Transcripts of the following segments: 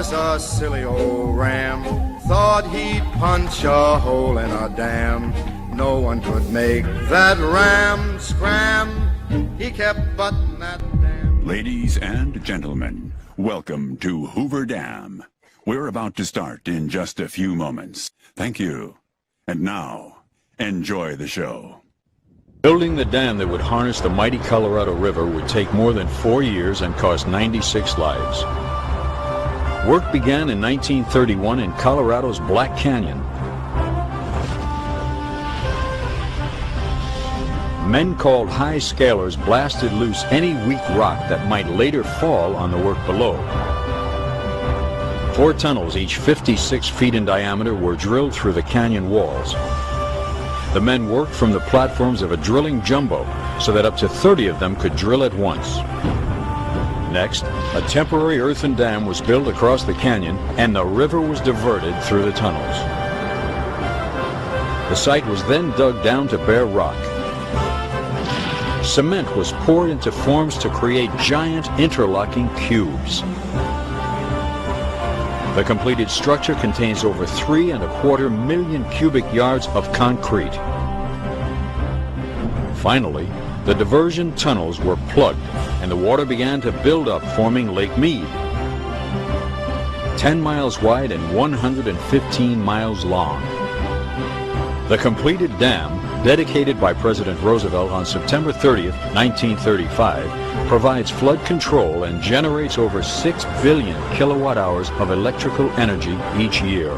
was a silly old ram, thought he'd punch a hole in a dam. No one could make that ram scram. He kept butting that dam. Ladies and gentlemen, welcome to Hoover Dam. We're about to start in just a few moments. Thank you. And now, enjoy the show. Building the dam that would harness the mighty Colorado River would take more than 4 years and cost 96 lives. Work began in 1931 in Colorado's Black Canyon. Men called high scalers blasted loose any weak rock that might later fall on the work below. 4 tunnels, each 56 feet in diameter, were drilled through the canyon walls. The men worked from the platforms of a drilling jumbo so that up to 30 of them could drill at once. Next, a temporary earthen dam was built across the canyon and the river was diverted through the tunnels. The site was then dug down to bare rock. Cement was poured into forms to create giant interlocking cubes. The completed structure contains over 3.25 million cubic yards of concrete. Finally, the diversion tunnels were plugged and the water began to build up, forming Lake Mead. 10 miles wide and 115 miles long. The completed dam, dedicated by President Roosevelt on September 30th, 1935, provides flood control and generates over 6 billion kilowatt hours of electrical energy each year.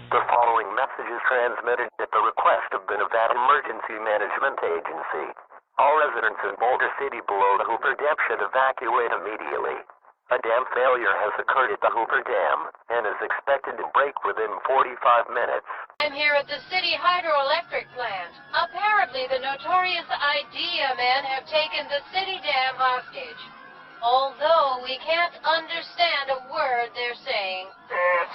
The following message is transmitted at the request of the Nevada Emergency Management Agency. All residents in Boulder City below the Hoover Dam should evacuate immediately. A dam failure has occurred at the Hoover Dam and is expected to break within 45 minutes. I'm here at the city hydroelectric plant. Apparently, the notorious idea men have taken the city dam hostage. Although we can't understand a word they're saying. I'm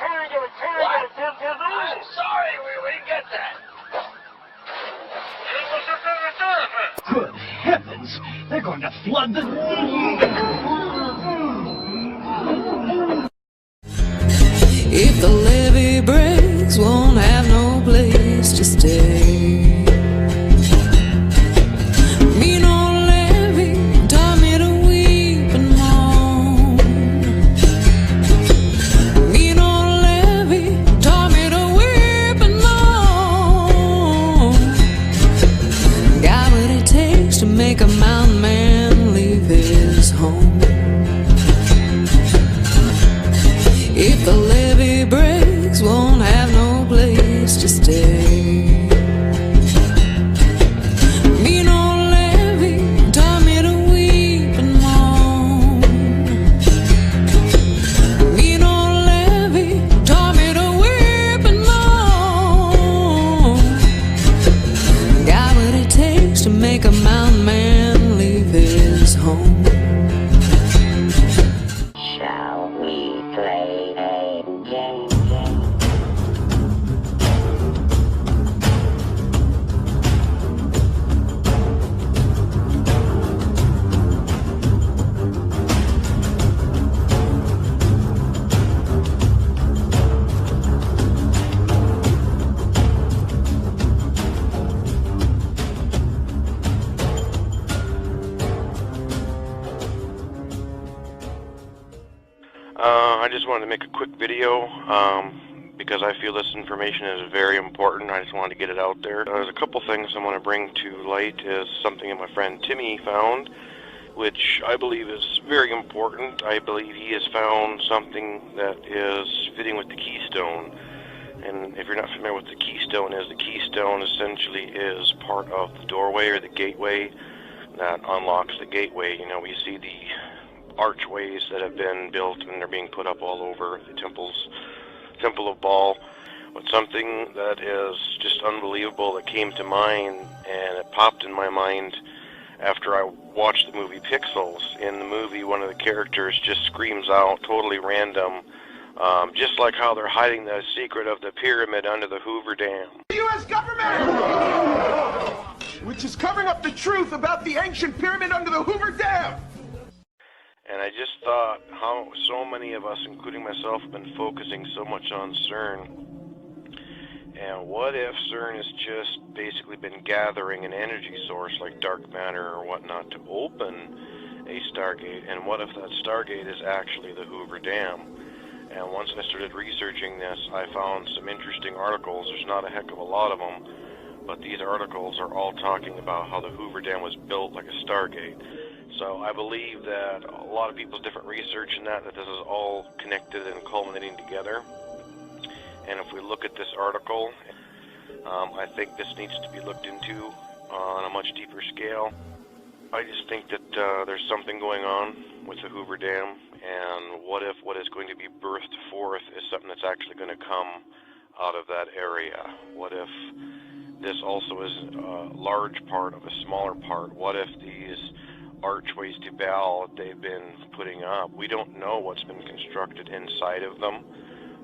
sorry, we get that. Good heavens! They're going to flood the... If the levee breaks, won't have no place to stay. Mean old levee taught me to weep and moan. Mean old levee taught me to weep and moan. Got what it takes to make a mountain man leave his home. If the levee breaks, won't have no place to stay. Mean old levee taught me to weep and moan. Mean old levee taught me to weep and moan. Got what it takes to make a mountain man leave his home. Shall we play a I just wanted to make a quick video because I feel this information is very important. I just wanted to get it out there. There's a couple things I want to bring to light. Is something that my friend Timmy found, which I believe is very important. I believe he has found something that is fitting with the keystone. And if you're not familiar with what the keystone essentially is part of the doorway or the gateway that unlocks the gateway. You know, we see the archways that have been built and they're being put up all over the Temple of Baal. But something that is just unbelievable that came to mind, and it popped in my mind after I watched the movie Pixels. In the movie, one of the characters just screams out, totally random, just like how they're hiding the secret of the pyramid under the Hoover Dam. The U.S. government! Which is covering up the truth about the ancient pyramid under the Hoover Dam! And I just thought how so many of us, including myself, have been focusing so much on CERN. And what if CERN has just basically been gathering an energy source like dark matter or whatnot to open a Stargate? And what if that Stargate is actually the Hoover Dam? And once I started researching this, I found some interesting articles. There's not a heck of a lot of them, but these articles are all talking about how the Hoover Dam was built like a Stargate. So I believe that a lot of people's different research in that this is all connected and culminating together. And if we look at this article, I think this needs to be looked into on a much deeper scale. I just think that there's something going on with the Hoover Dam, and what if what is going to be birthed forth is something that's actually going to come out of that area? What if this also is a large part of a smaller part? What if these archways to Baal that they've been putting up, we don't know what's been constructed inside of them.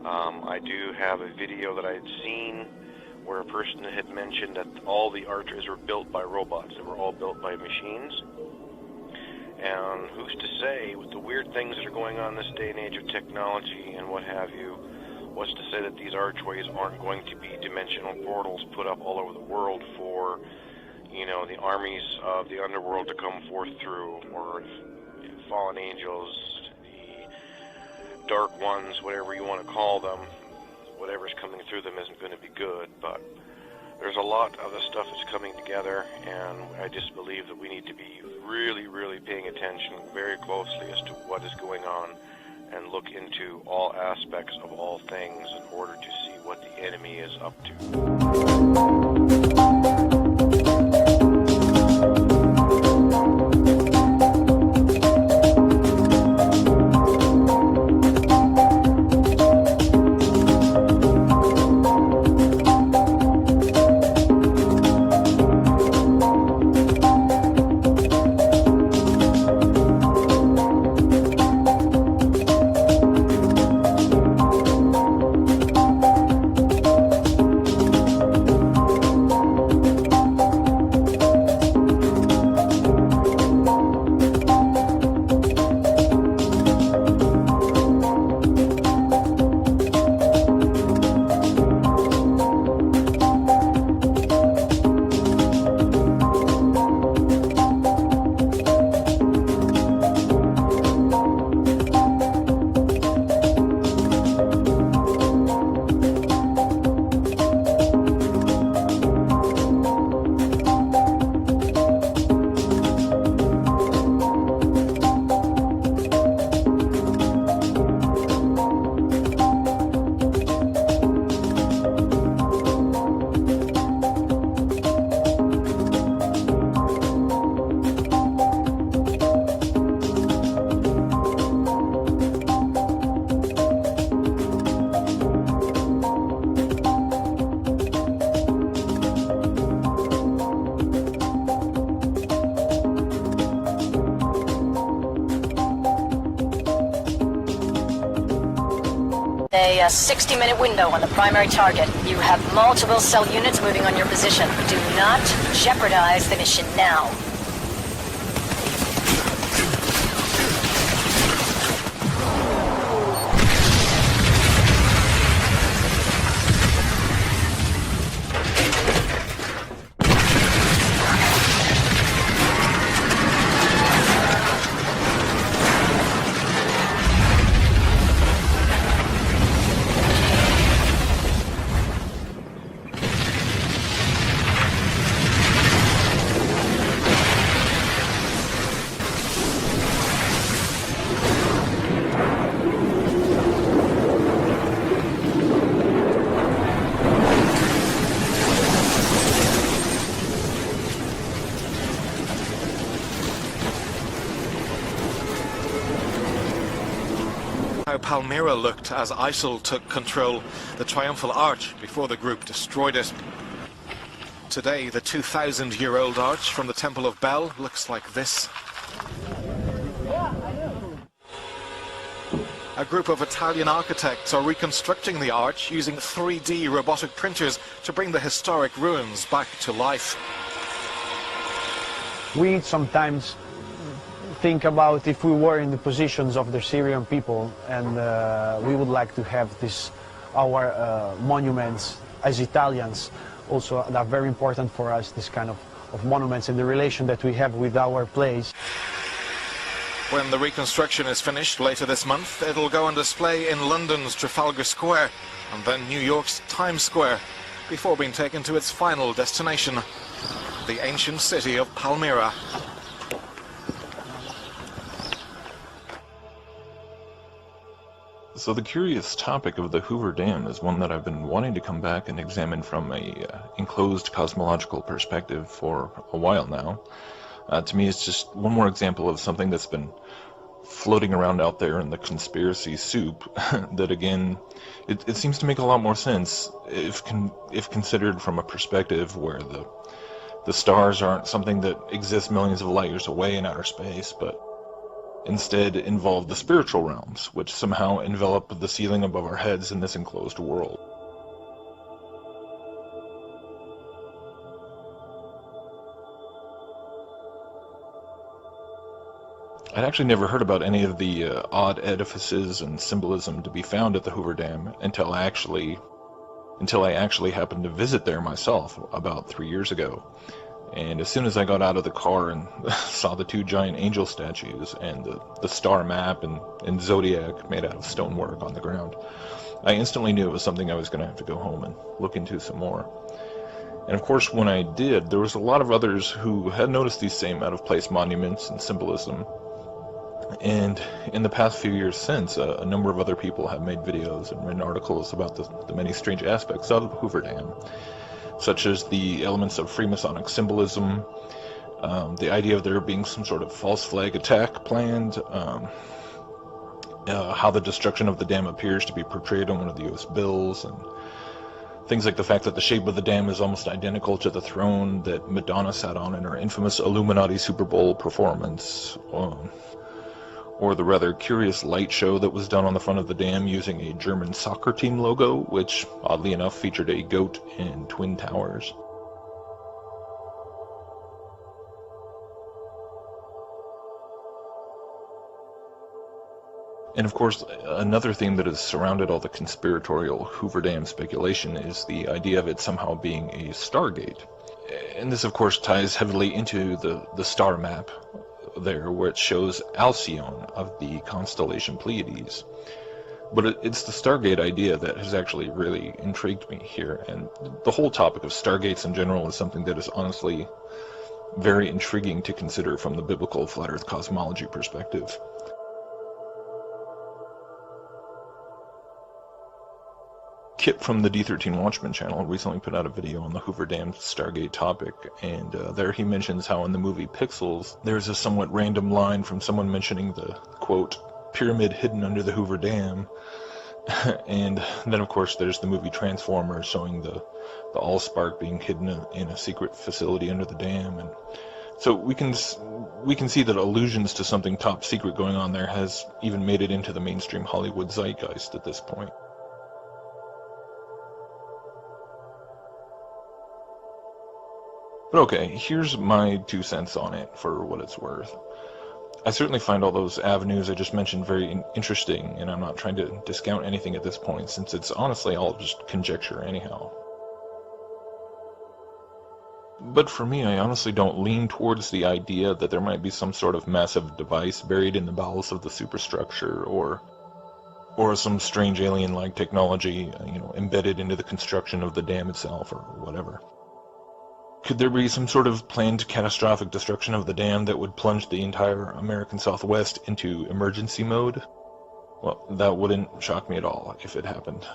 I do have a video that I had seen where a person had mentioned that all the archways were built by robots. They were all built by machines. And who's to say, with the weird things that are going on this day and age of technology and what have you, what's to say that these archways aren't going to be dimensional portals put up all over the world for, you know, the armies of the underworld to come forth through, or fallen angels, the dark ones, whatever you want to call them. Whatever's coming through them isn't going to be good, but there's a lot of the stuff that's coming together, and I just believe that we need to be really, really paying attention very closely as to what is going on and look into all aspects of all things in order to see what the enemy is up to. A 60-minute window on the primary target. You have multiple cell units moving on your position. Do not jeopardize the mission now. how Palmyra looked as ISIL took control, the triumphal arch before the group destroyed it. Today, the 2,000-year-old arch from the Temple of Bel looks like this. A group of Italian architects are reconstructing the arch using 3D robotic printers to bring the historic ruins back to life. We sometimes think about if we were in the positions of the Syrian people, and we would like to have our monuments as Italians. Also, that are very important for us, this kind of monuments and the relation that we have with our place. When the reconstruction is finished later this month, it'll go on display in London's Trafalgar Square and then New York's Times Square, before being taken to its final destination, the ancient city of Palmyra. So the curious topic of the Hoover Dam is one that I've been wanting to come back and examine from a enclosed cosmological perspective for a while now. To me, it's just one more example of something that's been floating around out there in the conspiracy soup that, again, it seems to make a lot more sense if considered from a perspective where the stars aren't something that exists millions of light years away in outer space, but instead involve the spiritual realms, which somehow envelop the ceiling above our heads in this enclosed world. I'd actually never heard about any of the odd edifices and symbolism to be found at the Hoover Dam until I actually happened to visit there myself about 3 years ago. And as soon as I got out of the car and saw the two giant angel statues and the star map and zodiac made out of stonework on the ground, I instantly knew it was something I was going to have to go home and look into some more. And of course, when I did, there was a lot of others who had noticed these same out-of-place monuments and symbolism. And in the past few years since, a number of other people have made videos and written articles about the many strange aspects of Hoover Dam, such as the elements of Freemasonic symbolism, the idea of there being some sort of false flag attack planned, how the destruction of the dam appears to be portrayed on one of the U.S. bills, and things like the fact that the shape of the dam is almost identical to the throne that Madonna sat on in her infamous Illuminati Super Bowl performance, or the rather curious light show that was done on the front of the dam using a German soccer team logo, which, oddly enough, featured a goat and twin towers. And of course, another thing that has surrounded all the conspiratorial Hoover Dam speculation is the idea of it somehow being a Stargate. And this, of course, ties heavily into the star map there, where it shows Alcyone of the constellation Pleiades. But it's the Stargate idea that has actually really intrigued me here, and the whole topic of Stargates in general is something that is honestly very intriguing to consider from the biblical flat earth cosmology perspective. Kip from the D13 Watchmen channel recently put out a video on the Hoover Dam Stargate topic, and there he mentions how in the movie Pixels, there's a somewhat random line from someone mentioning the, quote, pyramid hidden under the Hoover Dam, and then of course there's the movie Transformers showing the Allspark being hidden in a secret facility under the dam, and so we can see that allusions to something top secret going on there has even made it into the mainstream Hollywood zeitgeist at this point. But okay, here's my 2 cents on it for what it's worth. I certainly find all those avenues I just mentioned very interesting, and I'm not trying to discount anything at this point, since it's honestly all just conjecture anyhow. But for me, I honestly don't lean towards the idea that there might be some sort of massive device buried in the bowels of the superstructure, or some strange alien-like technology, embedded into the construction of the dam itself, or whatever. Could there be some sort of planned catastrophic destruction of the dam that would plunge the entire American Southwest into emergency mode? Well, that wouldn't shock me at all if it happened.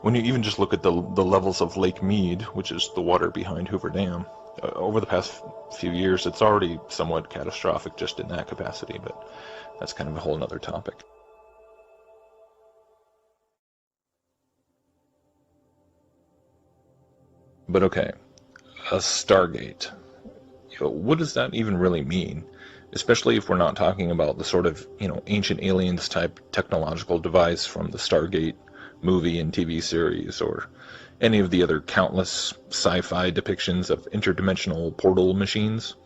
When you even just look at the levels of Lake Mead, which is the water behind Hoover Dam, over the past few years, it's already somewhat catastrophic just in that capacity, but that's kind of a whole other topic. But okay, a Stargate. What does that even really mean? Especially if we're not talking about the sort of, ancient aliens type technological device from the Stargate movie and TV series, or any of the other countless sci-fi depictions of interdimensional portal machines.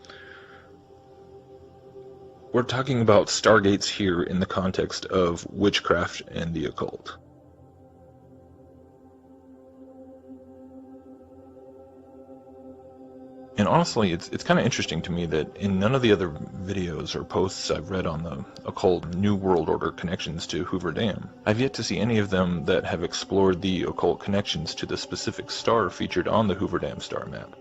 We're talking about Stargates here in the context of witchcraft and the occult. And honestly, it's kind of interesting to me that in none of the other videos or posts I've read on the occult New World Order connections to Hoover Dam, I've yet to see any of them that have explored the occult connections to the specific star featured on the Hoover Dam star map.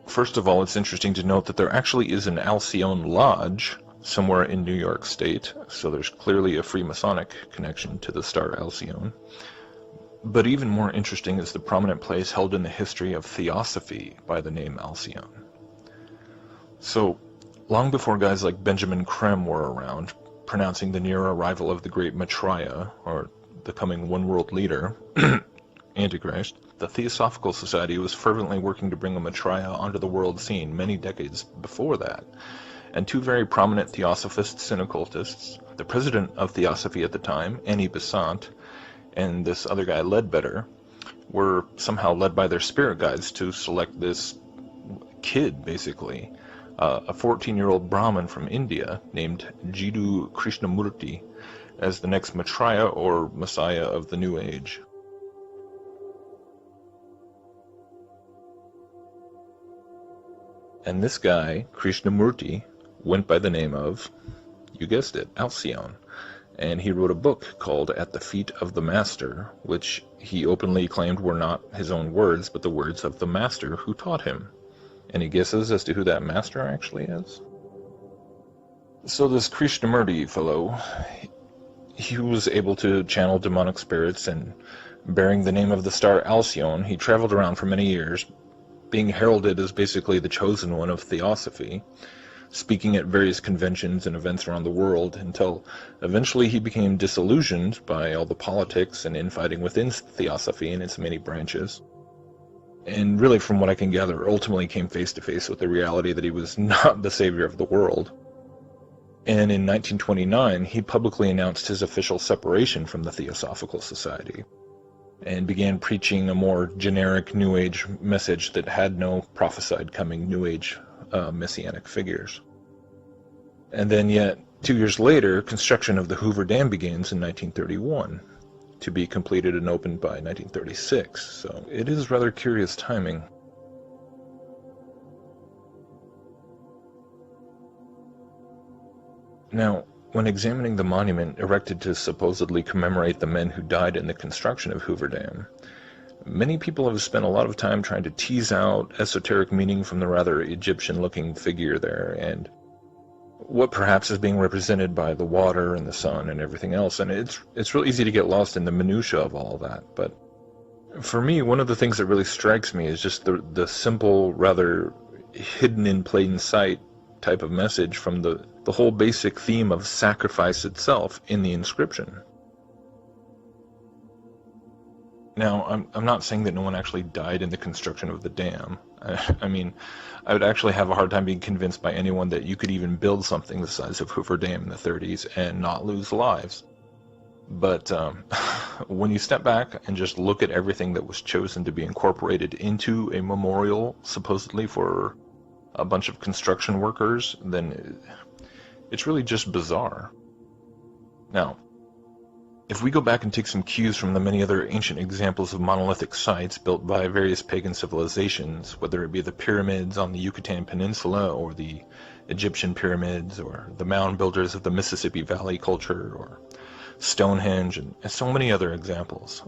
First of all, it's interesting to note that there actually is an Alcyone Lodge somewhere in New York State, so there's clearly a Freemasonic connection to the star Alcyone. But even more interesting is the prominent place held in the history of theosophy by the name Alcyone. So, long before guys like Benjamin Creme were around, pronouncing the near arrival of the great Maitreya, or the coming one-world leader, Antichrist, the Theosophical Society was fervently working to bring a Maitreya onto the world scene many decades before that. And two very prominent theosophists and occultists, the president of Theosophy at the time, Annie Besant, and this other guy, Ledbetter, were somehow led by their spirit guides to select this kid, basically, a 14-year-old Brahmin from India named Jiddu Krishnamurti, as the next Maitreya or Messiah of the New Age. And this guy, Krishnamurti, went by the name of, you guessed it, Alcyone. And he wrote a book called At the Feet of the Master, which he openly claimed were not his own words, but the words of the master who taught him. Any guesses as to who that master actually is? So this Krishnamurti fellow, he was able to channel demonic spirits, and bearing the name of the star Alcyone, he traveled around for many years, being heralded as basically the chosen one of Theosophy, speaking at various conventions and events around the world, until eventually he became disillusioned by all the politics and infighting within Theosophy and its many branches. And really, from what I can gather, ultimately came face to face with the reality that he was not the savior of the world. And in 1929, he publicly announced his official separation from the Theosophical Society, and began preaching a more generic New Age message that had no prophesied coming New Age messianic figures. And then yet, 2 years later, construction of the Hoover Dam begins in 1931, to be completed and opened by 1936, so it is rather curious timing. Now, when examining the monument erected to supposedly commemorate the men who died in the construction of Hoover Dam, many people have spent a lot of time trying to tease out esoteric meaning from the rather Egyptian-looking figure there, and what perhaps is being represented by the water and the sun and everything else. And it's real easy to get lost in the minutiae of all that. But for me, one of the things that really strikes me is just the simple, rather hidden in plain sight type of message from the whole basic theme of sacrifice itself in the inscription. Now, I'm not saying that no one actually died in the construction of the dam. I mean, I would actually have a hard time being convinced by anyone that you could even build something the size of Hoover Dam in the 30s and not lose lives. But when you step back and just look at everything that was chosen to be incorporated into a memorial, supposedly for a bunch of construction workers, then it's really just bizarre. Now, if we go back and take some cues from the many other ancient examples of monolithic sites built by various pagan civilizations, whether it be the pyramids on the Yucatan Peninsula, or the Egyptian pyramids, or the mound builders of the Mississippi Valley culture, or Stonehenge, and so many other examples,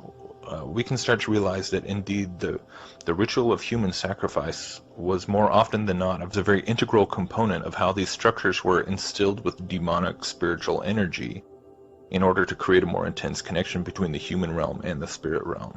we can start to realize that indeed the ritual of human sacrifice was more often than not a very integral component of how these structures were instilled with demonic spiritual energy, in order to create a more intense connection between the human realm and the spirit realm.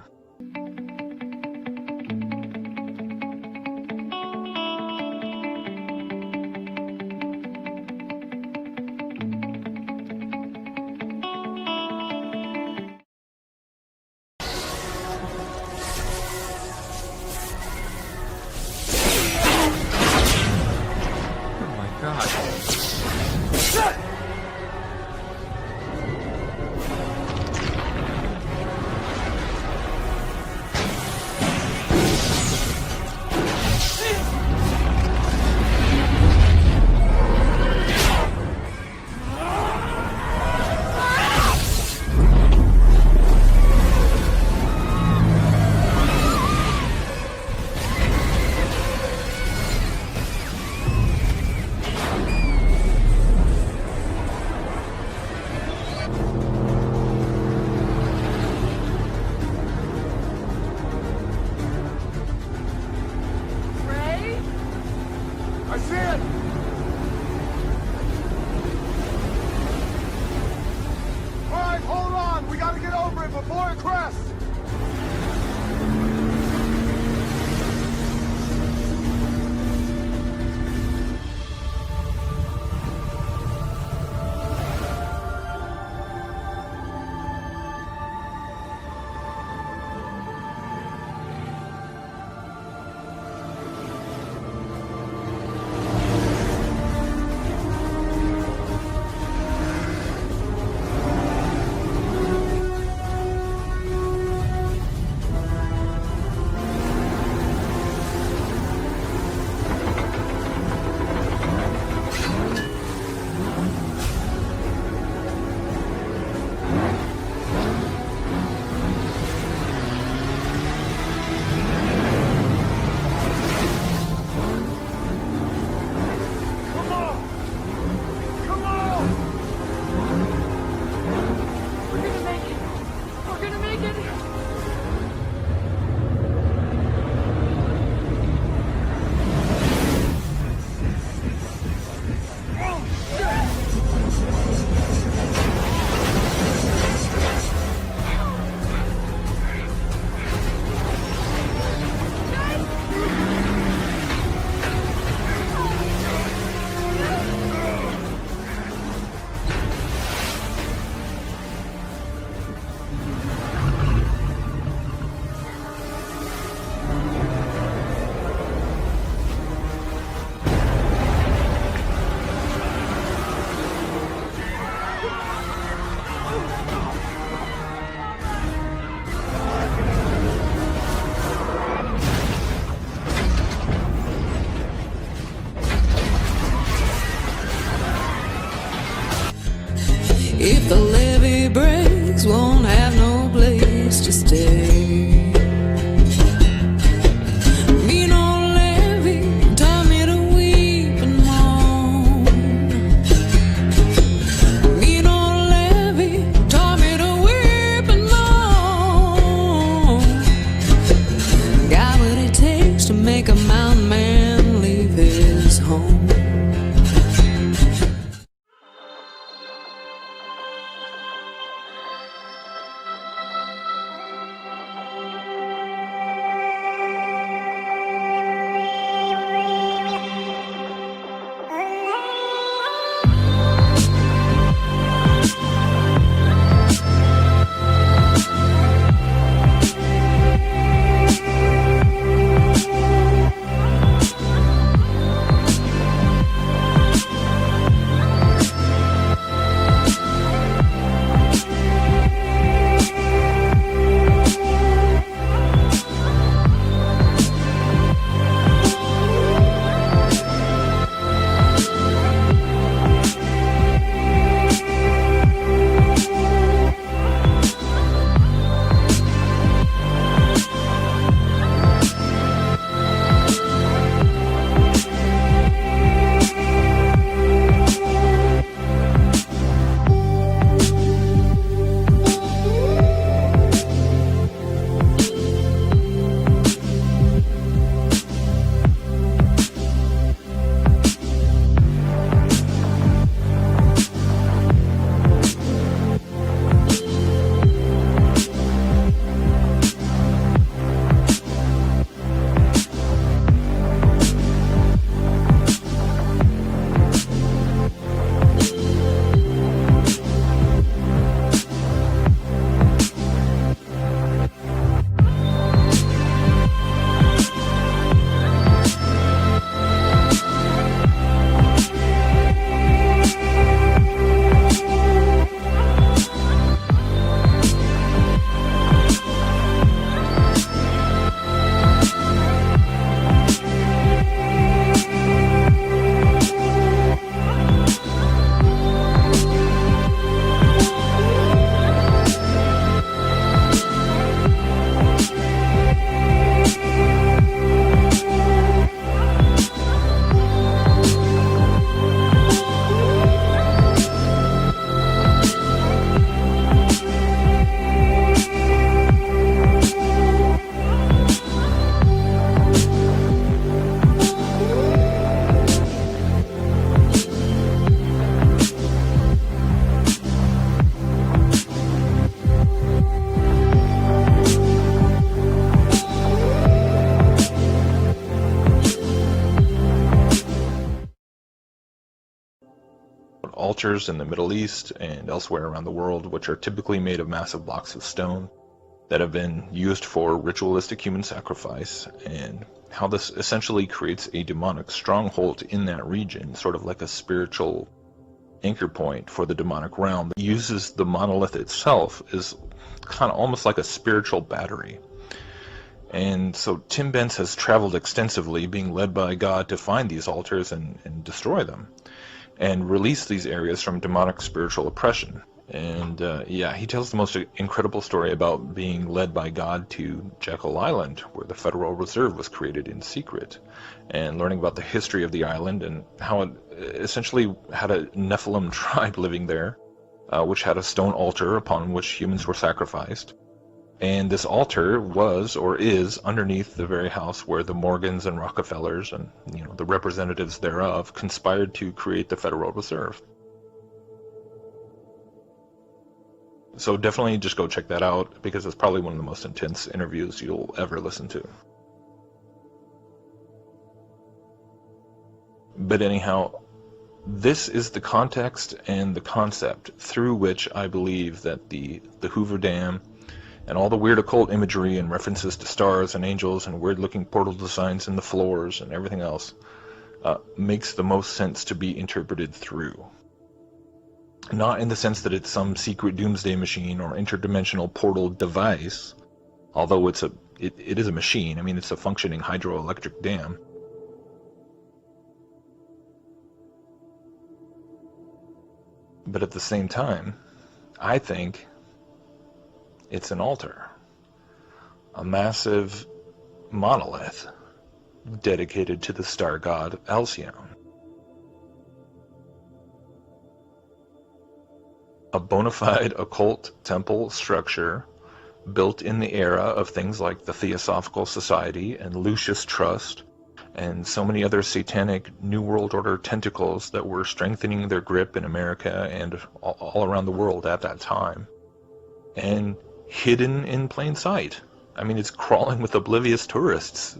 4 across. altars in the Middle East and elsewhere around the world, which are typically made of massive blocks of stone that have been used for ritualistic human sacrifice, and how this essentially creates a demonic stronghold in that region, sort of like a spiritual anchor point for the demonic realm. It uses the monolith itself as kind of almost like a spiritual battery. And so Tim Bence has traveled extensively, being led by God to find these altars and destroy them, and release these areas from demonic spiritual oppression. And yeah, he tells the most incredible story about being led by God to Jekyll Island, where the Federal Reserve was created in secret, and learning about the history of the island and how it essentially had a Nephilim tribe living there, which had a stone altar upon which humans were sacrificed. And this altar was, or is, underneath the very house where the Morgans and Rockefellers and, you know, the representatives thereof conspired to create the Federal Reserve. So definitely just go check that out, because it's probably one of the most intense interviews you'll ever listen to. But anyhow, this is the context and the concept through which I believe that the Hoover Dam and all the weird occult imagery and references to stars and angels and weird-looking portal designs in the floors and everything else makes the most sense to be interpreted through. Not in the sense that it's some secret doomsday machine or interdimensional portal device, although it is a machine. I mean, it's a functioning hydroelectric dam. But at the same time, I think it's an altar, a massive monolith dedicated to the star god Alcyone. A bona fide occult temple structure built in the era of things like the Theosophical Society and Lucius Trust and so many other satanic New World Order tentacles that were strengthening their grip in America and all around the world at that time. And hidden in plain sight. I mean, it's crawling with oblivious tourists,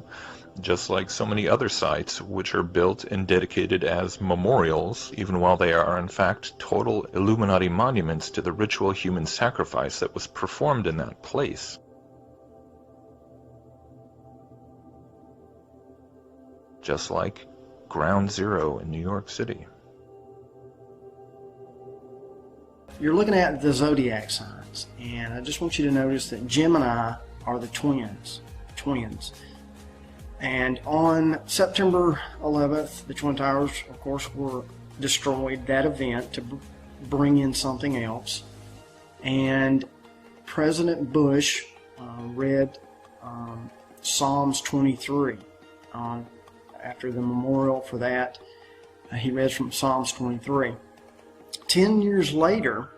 just like so many other sites which are built and dedicated as memorials, even while they are in fact total Illuminati monuments to the ritual human sacrifice that was performed in that place. Just like Ground Zero in New York City. You're looking at the zodiac signs, and I just want you to notice that Gemini are the twins. And on September 11th, the Twin Towers, of course, were destroyed, that event, to bring in something else. And President Bush read Psalms 23 after the memorial for that. He read from Psalms 23. 10 years later,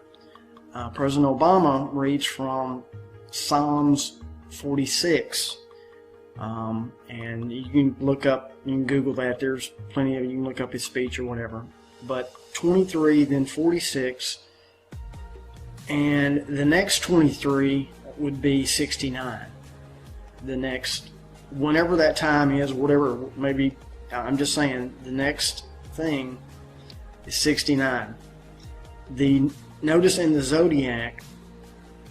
President Obama reads from Psalms 46. And you can look up, you can Google that, there's plenty of, you can look up his speech or whatever. But 23, then 46, and the next 23 would be 69. The next, whenever that time is, whatever, maybe, I'm just saying, the next thing is 69. Notice in the zodiac,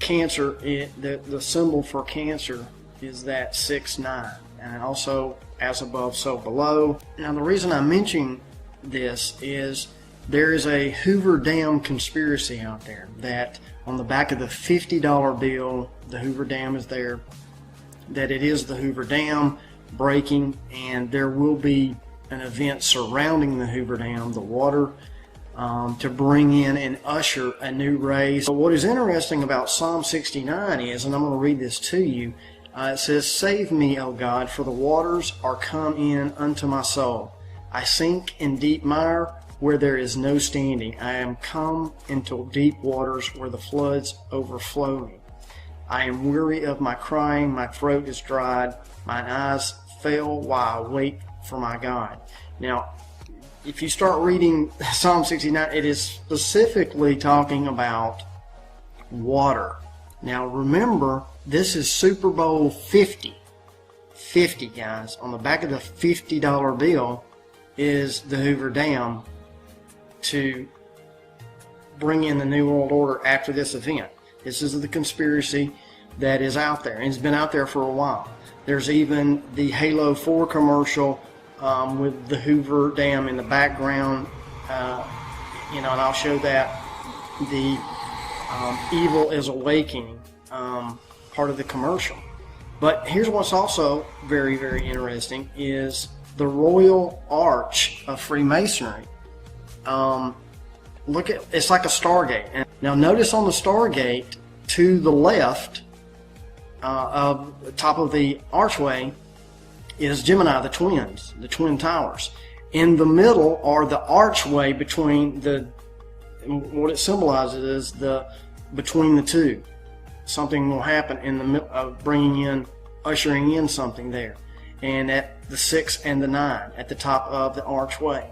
Cancer, the symbol for Cancer is that 6-9, and also as above, so below. Now, the reason I'm mentioning this is there is a Hoover Dam conspiracy out there that on the back of the $50 bill, the Hoover Dam is there, that it is the Hoover Dam breaking, and there will be an event surrounding the Hoover Dam, the water, to bring in and usher a new race. So what is interesting about Psalm 69 is, and I'm going to read this to you, it says, "Save me, O God, for the waters are come in unto my soul. I sink in deep mire where there is no standing. I am come into deep waters where the floods overflow me. I am weary of my crying, my throat is dried, mine eyes fail while I wait for my God." Now, if you start reading Psalm 69, it is specifically talking about water. Now remember, this is Super Bowl 50. 50, guys. On the back of the $50 bill is the Hoover Dam to bring in the New World Order after this event. This is the conspiracy that is out there, and it's been out there for a while. There's even the Halo 4 commercial with the Hoover Dam in the background, and I'll show that. The evil is awakening part of the commercial. But here's what's also very, very interesting is the Royal Arch of Freemasonry. Look at, it's like a Stargate. And now notice on the Stargate to the left of the top of the archway is Gemini, the twins, the twin towers. In the middle are the archway between what it symbolizes is between the two. Something will happen in the middle of ushering in something there. And at the 6 and the 9 at the top of the archway.